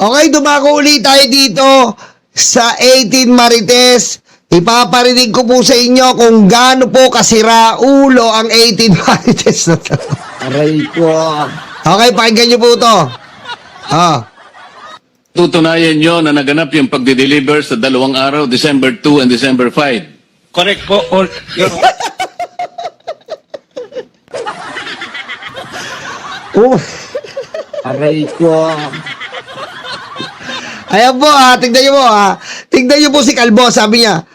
Okay, dumako ulit tayo dito sa 18 Marites. Ipaparinig ko po sa inyo kung gaano po kasira ulo ang 18 Marites na to. Aray ko. Okay, pakinggan nyo po ito. Tutunayan nyo na naganap yung pagde-deliver sa 2 araw, December 2 and December 5. Correct po, Your Aray ko. Ayan po, tignan nyo po, tignan nyo po si Calvo, sabi niya,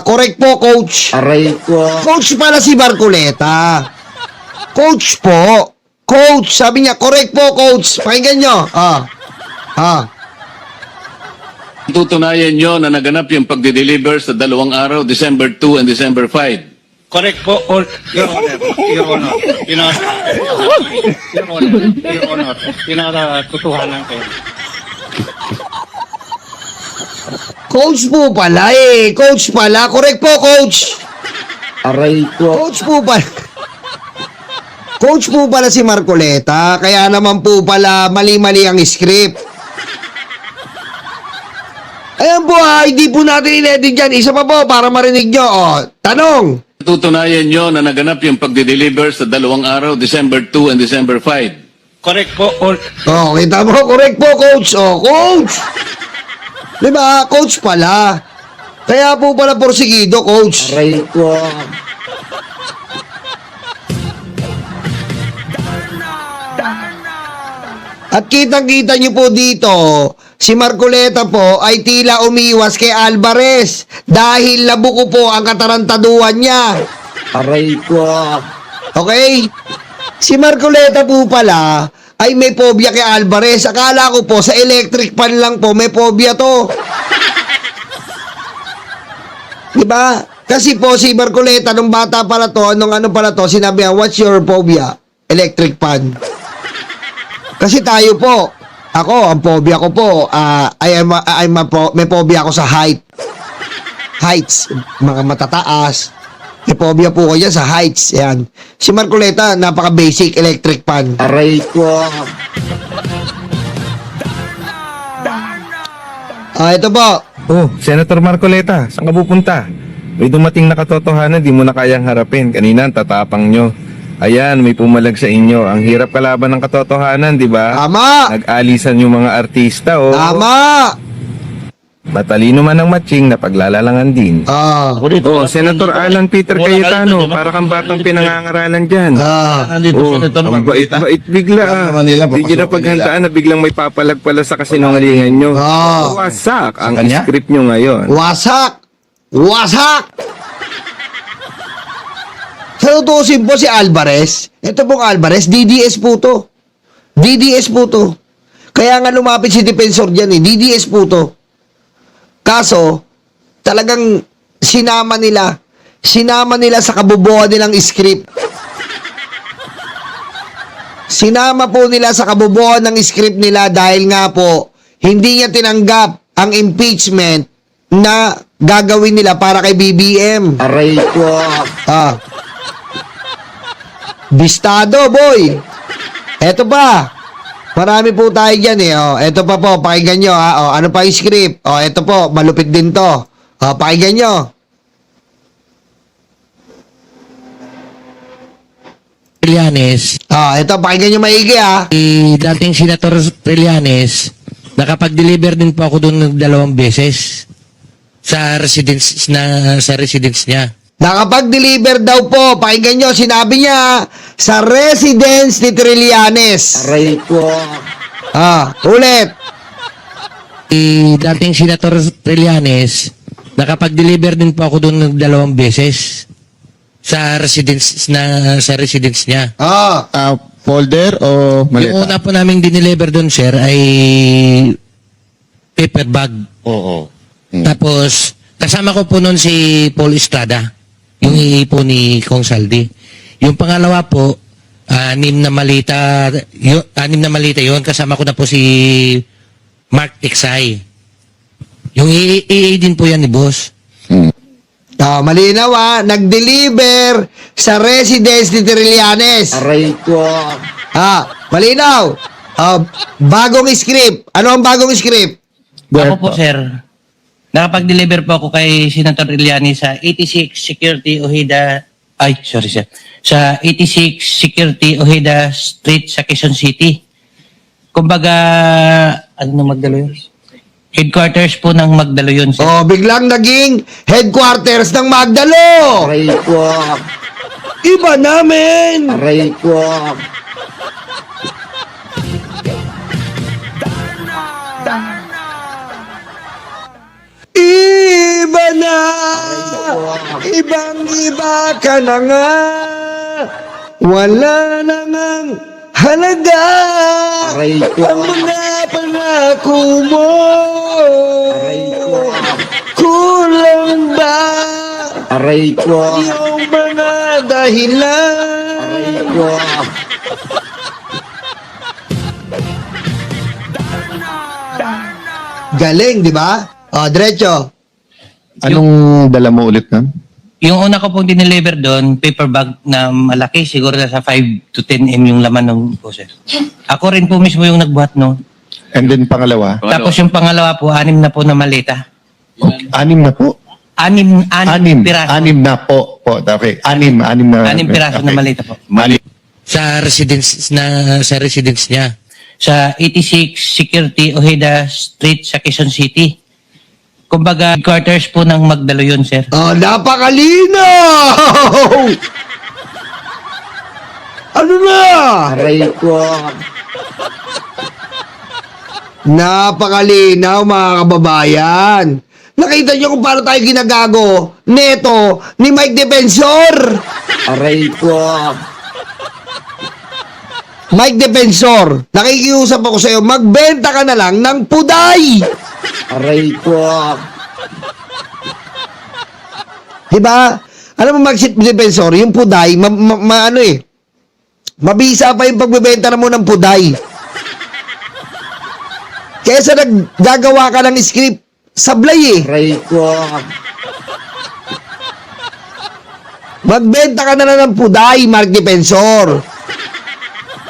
correct po, coach. Aray ko. Coach pala si Barcoleta. Coach po. Coach, sabi niya, correct po, coach. Pakinggan nyo. Tutunayan nyo na naganap yung pagde-deliver sa 2 araw, December 2 and December 5. Correct po, Your Honor. Your Honor. Your Honor. Pinakatotohanan kayo. Coach po pala eh. Coach pala. Correct po, coach. Aray ko. Coach po pala. Coach po pala si Marcoleta. Kaya naman po pala mali-mali ang script. Ayan po hindi po natin in-edit dyan. Isa pa po para marinig nyo. Tanong. Tutunayan nyo na naganap yung pagde-deliver sa 2 araw, December 2 and December 5. Correct po, Kita mo. Correct po, coach. Coach. Diba? Coach pala. Kaya po pala porsigido, coach. Aray ko. At kitang-kita nyo po dito, si Marcoleta po ay tila umiwas kay Alvarez dahil labuko po ang katarantaduhan niya. Aray ko. Okay? Si Marcoleta po pala ay may phobia kay Alvarez. Akala ko po sa electric pan lang po may phobia to. Diba? Kasi po si Marcoleta nung bata pala to, nung ano pala to, sinabi niya, what's your phobia? Electric pan. Kasi tayo po, ako, ang phobia ko po, may phobia ako sa heights, mga matataas. May phobia po ko yan sa heights. Yan. Si Marcoleta, napaka-basic electric pan. Aray ko. Ito po. Oh, Senator Marcoleta, saan ka pupunta? May dumating na katotohanan, di mo na kayang harapin. Kanina, ang tatapang nyo. Ayan, may pumalag sa inyo. Ang hirap kalaban ng katotohanan, di ba? Tama! Nag-alisan yung mga artista, oh. Tama! Matalino man ang matching na paglalalangan din. Oh, Senator Alan Peter Cayetano, para kang batang pinangangaralan dyan. Oh, ang bait bigla. Hindi nyo na paghandaan na biglang may papalag pala sa kasinungalingan nyo. Wasak ang script nyo ngayon. Wasak! Wasak! Sa tutusin po si Alvarez, ito pong Alvarez, DDS po to. DDS po to. Kaya nga lumapit si Defensor dyan DDS po to. Kaso, talagang sinama nila sa kabubuan nilang script. Sinama po nila sa kabubuan ng script nila dahil nga po, hindi niya tinanggap ang impeachment na gagawin nila para kay BBM. Aray ko. Bistado, boy. Eto pa. Marami po tayo dyan Eto pa po, pakinggan nyo ano pa yung script? Eto po, malupit din to. Pakinggan nyo. Trillanes, Eto, pakinggan nyo maigi dating Senator Trillanes, nakapag-deliver din po ako doon ng 2 beses sa residence niya. Nakapag-deliver daw po, pakinggan nyo, sinabi niya sa residence ni Trillanes. Aray ko. Ulit. Dating Senator Trillanes, nakapag-deliver din po ako doon ng 2 beses sa residence niya. Folder o maleta? Yung una po namin dineliver doon, sir, ay paper bag. Oo. Tapos, kasama ko po noon si Paul Estrada, yung iipo ni Kong Saldi. Yung pangalawa po, 6 na malita yun. Kasama ko na po si Mark Tiksay. Yung EA din po yan ni boss. Malinaw nag-deliver sa residence ni Trillanes. Aray ko. Malinaw. Bagong script. Ano ang bagong script? Ako po, sir. Nakapag-deliver po ako kay Senator Iliani sa 86 Security Ojeda, sir. Sa 86 Security Ojeda Street sa Quezon City. Kumbaga, ano na Magdalo yun? Headquarters po ng Magdalo yun, sir. Biglang naging headquarters ng Magdalo. Aray ko. Iba namin. Aray ko. Iba na. Ibang-iba ka na nga. Wala na ngang halaga. Aray ko. Ang mga pangako mo. Aray ko. Kulang ba Aray ko. yung mga dahilan? Aray ko. Galing, di ba? Diretso. Anong dala mo ulit nun? Yung una ko pong dineliver doon, paper bag na malaki, siguro nasa 5 to 10 m yung laman ng po, sir. Ako rin po mismo yung nagbuhat no. And then pangalawa? Tapos yung pangalawa po, 6 na po na malita. Okay. 6 na po? 6 piraso. 6 na po. Okay. 6 na. 6 piraso na malita po. Mali. Sa residence niya. Sa 86 Security Ojeda Street sa Quezon City. Kumbaga, headquarters po ng Magdalo yun, sir. Napakalinaw! Ano na? Aray ko. Napakalinaw, mga kababayan. Nakita niyo kung paano tayo ginagago neto ni Mike Defensor. Aray ko. Mike Defensor, nakikiusap ako sa iyo, magbenta ka na lang ng puday. Aray ko. Diba? Alam mo, Mike Defensor, yung puday, mabisa pa yung pagbebenta na mo ng puday. Kesa naggagawa ka ng script, sablay eh. Aray ko. Magbenta ka na lang ng puday, Mark Defensor.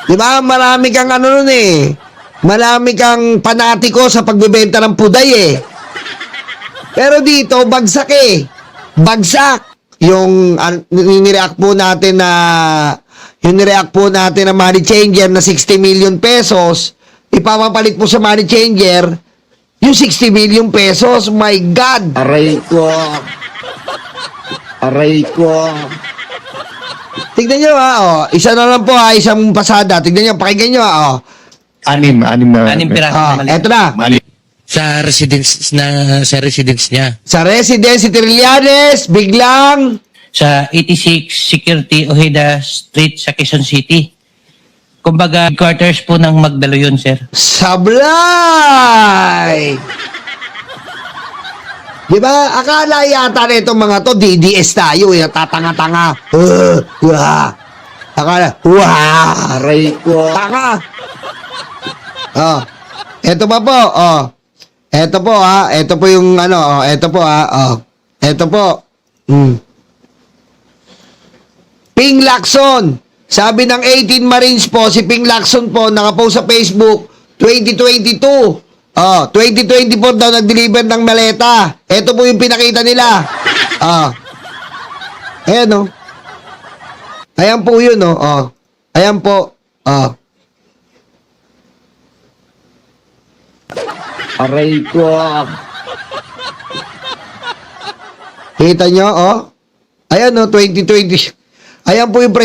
Diba? Marami kang marami kang panatiko sa pagbebenta ng puday eh. Pero dito, bagsak eh. Bagsak. Yung nireact po natin na money changer na 60 million pesos, ipapapalit po sa money changer yung 60 million pesos. My God! Aray ko. Aray ko. Tignan nyo isa na lang po isang pasada. Tignan nyo, pakinggan nyo 6 na. 6 piraso na malita. Eto na. Mali. Sa residence niya. Sa residence si Trillanes, biglang Sa 86 Security Ojeda Street sa Quezon City. Kumbaga, headquarters po ng Magdalo yun, sir. sablay! Diba? Akala yata na itong mga to, DDS tayo, tatanga-tanga. Akala, Aray ko. tanga! Eto pa po, Eto po ito po yung eto po Eto po. Ping Lacson. Sabi ng 18 Marines po, si Ping Lacson po, nakapost sa Facebook, 2022. 2024 daw nag-deliver ng maleta. Ito po yung pinakita nila. Ayan Ayan po yun Ayan po. Aray ko. Kita nyo, Ayan, 2020. Ayan po yung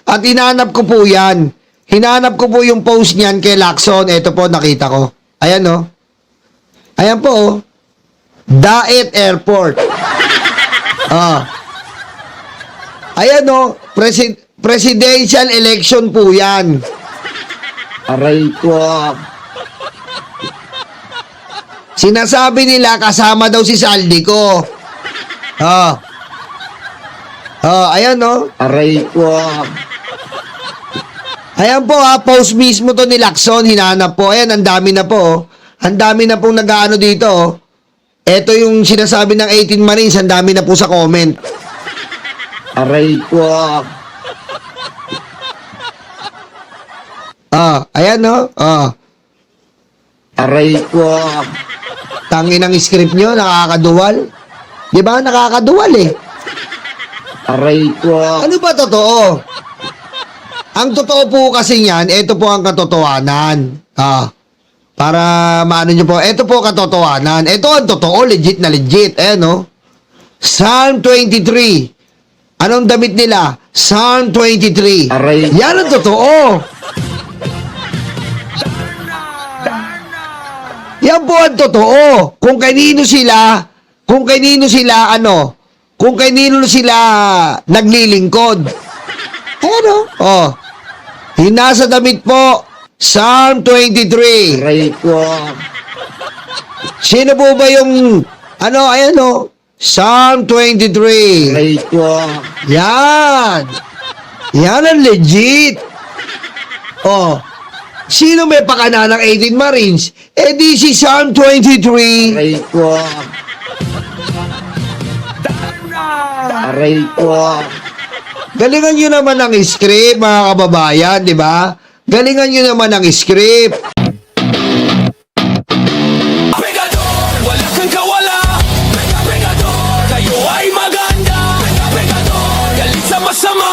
At hinanap ko po yan. Hinanap ko po yung post niyan kay Lacson. Ito po, nakita ko. Ayan, Ayan po, Daet Airport. Ayan, presidential election po yan. Aray ko. Sinasabi nila kasama daw si Saldi ko. Ayan Aray ko. Ayan po post mismo to ni Lacson, hinanap po. Ayan, ang dami na po. Ang dami na pong nag-ano dito. Ito yung sinasabi ng 18 Marines, ang dami na po sa comment. Aray ko. Ayan, no? Aray ko. Tangin ang script nyo, nakakaduwal. Di ba? Nakakaduwal eh. Aray ko. Ano ba totoo? Ang totoo po kasi niyan, ito po ang katotohanan. Para maano nyo po, ito po katotohanan. Ito ang totoo, legit na legit. Ayan, no? Psalm 23. Anong damit nila? Psalm 23. Aray. Yan ang totoo. Yan po ang totoo. Kung kanino sila naglilingkod. Ayan, oh. Yung nasa damit po, Psalm 23. Aray ko. Sino po ba yung, ayan, oh. Psalm 23. Aray ko. Yan. Yan ang legit. Oh. Sino may pakana ng 18 Marines? Di si Psalm 23. Aray ko. Aray ko. Galingan nyo naman ang script, mga kababayan, di ba? Galingan nyo naman ang script. Pegador, wala kang kawala. Pegador, kayo ay maganda. Pegador, galit sa masama.